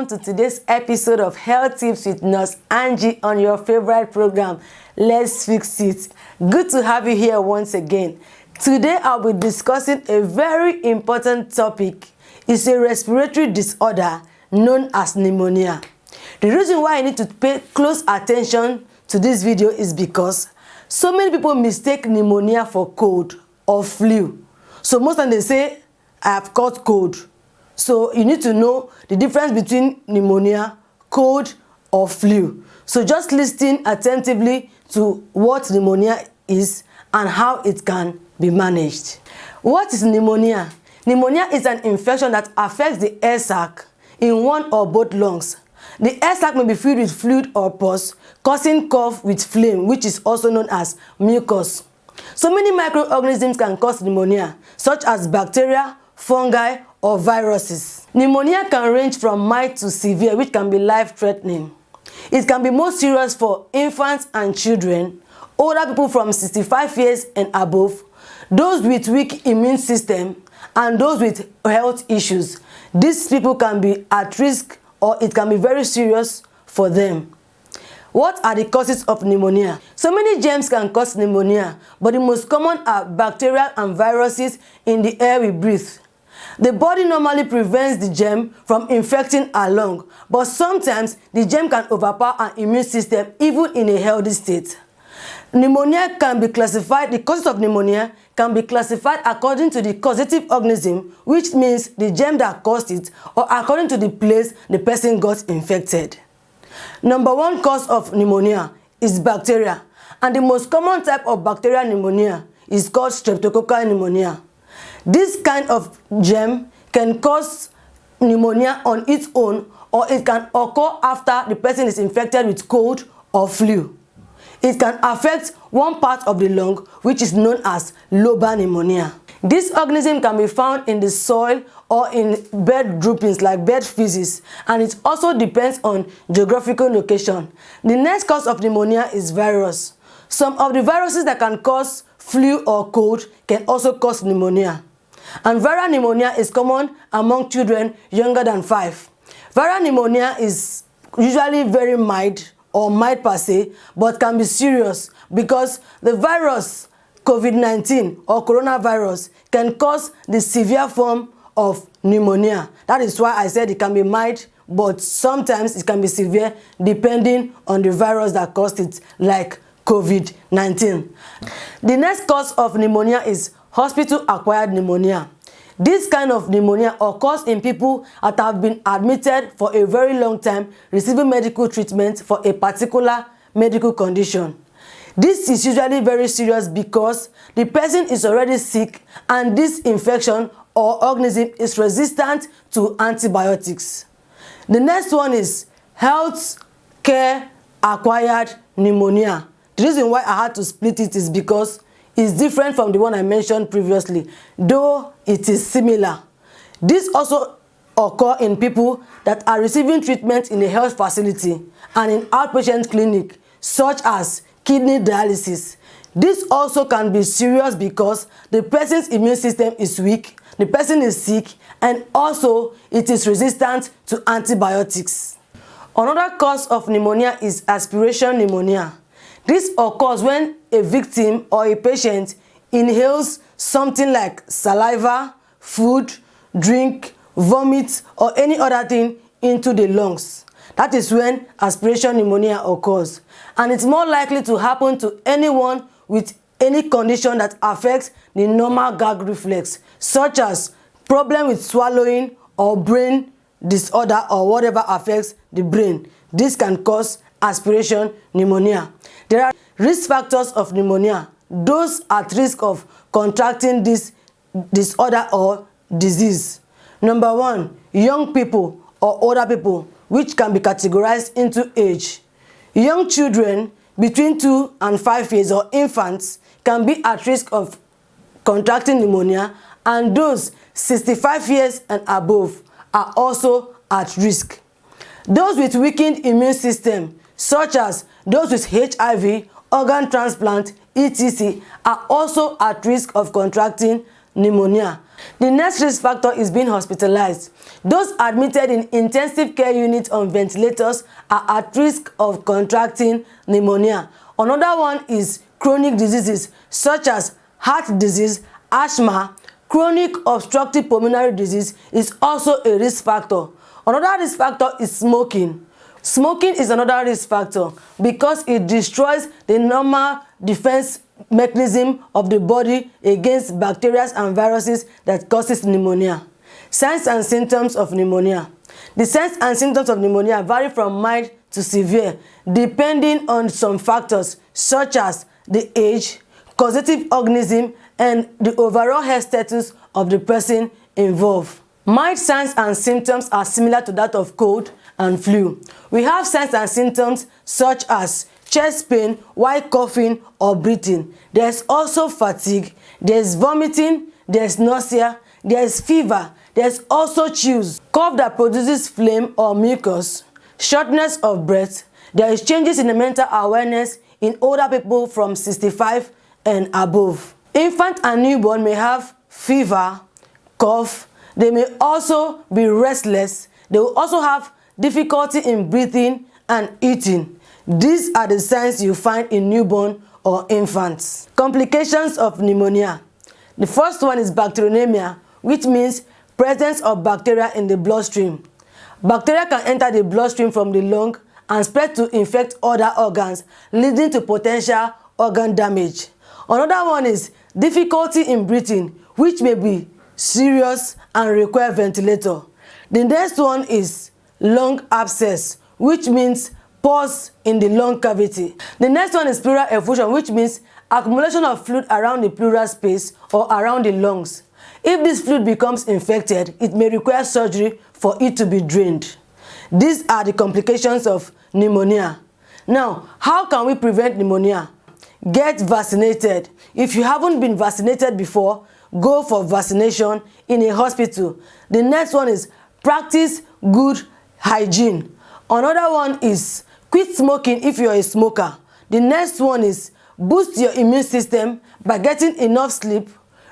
welcome to today's episode of Health Tips with Nurse Angie on your favorite program, Let's Fix It. Good to have you here once again. Today I'll be discussing a very important topic. It's a respiratory disorder known as pneumonia. The reason why I need to pay close attention to this video is because so many people mistake pneumonia for cold or flu. So most of them they say, I have caught cold. So you need to know the difference between pneumonia, cold, or flu. So just listen attentively to what pneumonia is and how it can be managed. What is pneumonia? Pneumonia is an infection that affects the air sac in one or both lungs. The air sac may be filled with fluid or pus, causing cough with phlegm, which is also known as mucus. So many microorganisms can cause pneumonia, such as bacteria, fungi, or viruses. Pneumonia can range from mild to severe, which can be life-threatening. It can be most serious for infants and children, older people from 65 years and above, those with weak immune system, and those with health issues. These people can be at risk or it can be very serious for them. What are the causes of pneumonia? So many germs can cause pneumonia, but the most common are bacteria and viruses in the air we breathe. The body normally prevents the germ from infecting our lung, but sometimes the germ can overpower our immune system even in a healthy state. Pneumonia can be classified, the causes of pneumonia can be classified according to the causative organism, which means the germ that caused it, or according to the place the person got infected. Number one cause of pneumonia is bacteria, and the most common type of bacterial pneumonia is called streptococcal pneumonia. This kind of germ can cause pneumonia on its own, or it can occur after the person is infected with cold or flu. It can affect one part of the lung, which is known as lobar pneumonia. This organism can be found in the soil or in bed droppings like bed feces, and it also depends on geographical location. The next cause of pneumonia is virus. Some of the viruses that can cause flu or cold can also cause pneumonia. And viral pneumonia is common among children younger than 5. Viral pneumonia is usually very mild or mild per se, but can be serious because the virus COVID-19 or coronavirus can cause the severe form of pneumonia. That is why I said it can be mild, but sometimes it can be severe depending on the virus that caused it, like COVID-19. The next cause of pneumonia is hospital-acquired pneumonia. This kind of pneumonia occurs in people that have been admitted for a very long time receiving medical treatment for a particular medical condition. This is usually very serious because the person is already sick and this infection or organism is resistant to antibiotics. The next one is health care acquired pneumonia. The reason why I had to split it is because it's different from the one I mentioned previously, though it is similar. This also occurs in people that are receiving treatment in a health facility and in outpatient clinic, such as kidney dialysis. This also can be serious because the person's immune system is weak, the person is sick, and also it is resistant to antibiotics. Another cause of pneumonia is aspiration pneumonia. This occurs when a victim or a patient inhales something like saliva, food, drink, vomit, or any other thing into the lungs. That is when aspiration pneumonia occurs. And it's more likely to happen to anyone with any condition that affects the normal gag reflex, such as problem with swallowing or brain disorder or whatever affects the brain. This can cause aspiration pneumonia. There are risk factors of pneumonia. Those at risk of contracting this disorder or disease. Number one, young people or older people, which can be categorized into age. Young children between 2 and 5 years or infants can be at risk of contracting pneumonia, and those 65 years and above are also at risk. Those with weakened immune system, such as those with HIV, organ transplant, etc., are also at risk of contracting pneumonia. The next risk factor is being hospitalized. Those admitted in intensive care units on ventilators are at risk of contracting pneumonia. Another one is chronic diseases such as heart disease, asthma. Chronic obstructive pulmonary disease is also a risk factor. Another risk factor is smoking. Smoking is another risk factor because it destroys the normal defense mechanism of the body against bacteria and viruses that causes pneumonia. Signs and symptoms of pneumonia. The signs and symptoms of pneumonia vary from mild to severe depending on some factors such as the age, causative organism, and the overall health status of the person involved. Mild signs and symptoms are similar to that of cold and flu. We have signs and symptoms such as chest pain while coughing or breathing. There's also fatigue, there's vomiting, there's nausea, there's fever, there's also chills, cough that produces phlegm or mucus, shortness of breath. There is changes in the mental awareness in older people from 65 and above. Infant and newborn may have fever, cough. They may also be restless. They will also have difficulty in breathing and eating. These are the signs you find in newborn or infants. Complications of pneumonia. The first one is bacteremia, which means presence of bacteria in the bloodstream. Bacteria can enter the bloodstream from the lung and spread to infect other organs, leading to potential organ damage. Another one is difficulty in breathing, which may be serious and require ventilator. The next one is lung abscess, which means pus in the lung cavity. The next one is pleural effusion, which means accumulation of fluid around the pleural space or around the lungs. If this fluid becomes infected, it may require surgery for it to be drained. These are the complications of pneumonia. Now, how can we prevent pneumonia? Get vaccinated. If you haven't been vaccinated before, go for vaccination in a hospital. The next one is practice good hygiene. Another one is quit smoking if you're a smoker. The next one is boost your immune system by getting enough sleep,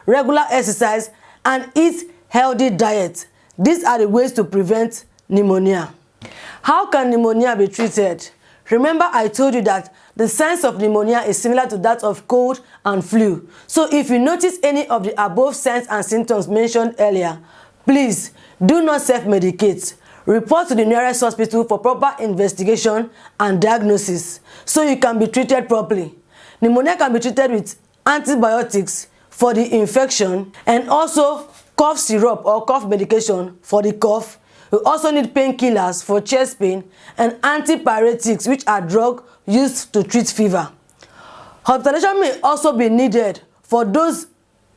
regular exercise, and eat healthy diet. These are the ways to prevent pneumonia. How can pneumonia be treated? Remember, I told you that the signs of pneumonia is similar to that of cold and flu. So if you notice any of the above signs and symptoms mentioned earlier, please do not self-medicate. Report to the nearest hospital for proper investigation and diagnosis so you can be treated properly. Pneumonia can be treated with antibiotics for the infection and also cough syrup or cough medication for the cough. We also need painkillers for chest pain and antipyretics, which are drugs used to treat fever. Hospitalization may also be needed for those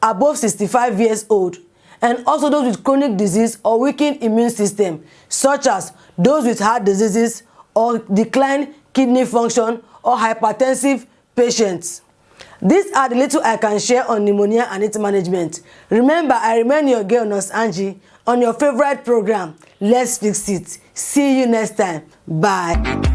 above 65 years old and also those with chronic disease or weakened immune system, such as those with heart diseases or declined kidney function or hypertensive patients. These are the little I can share on pneumonia and its management. Remember, I remain your girl, Nurse Angie, on your favorite program, Let's Fix It. See you next time. Bye.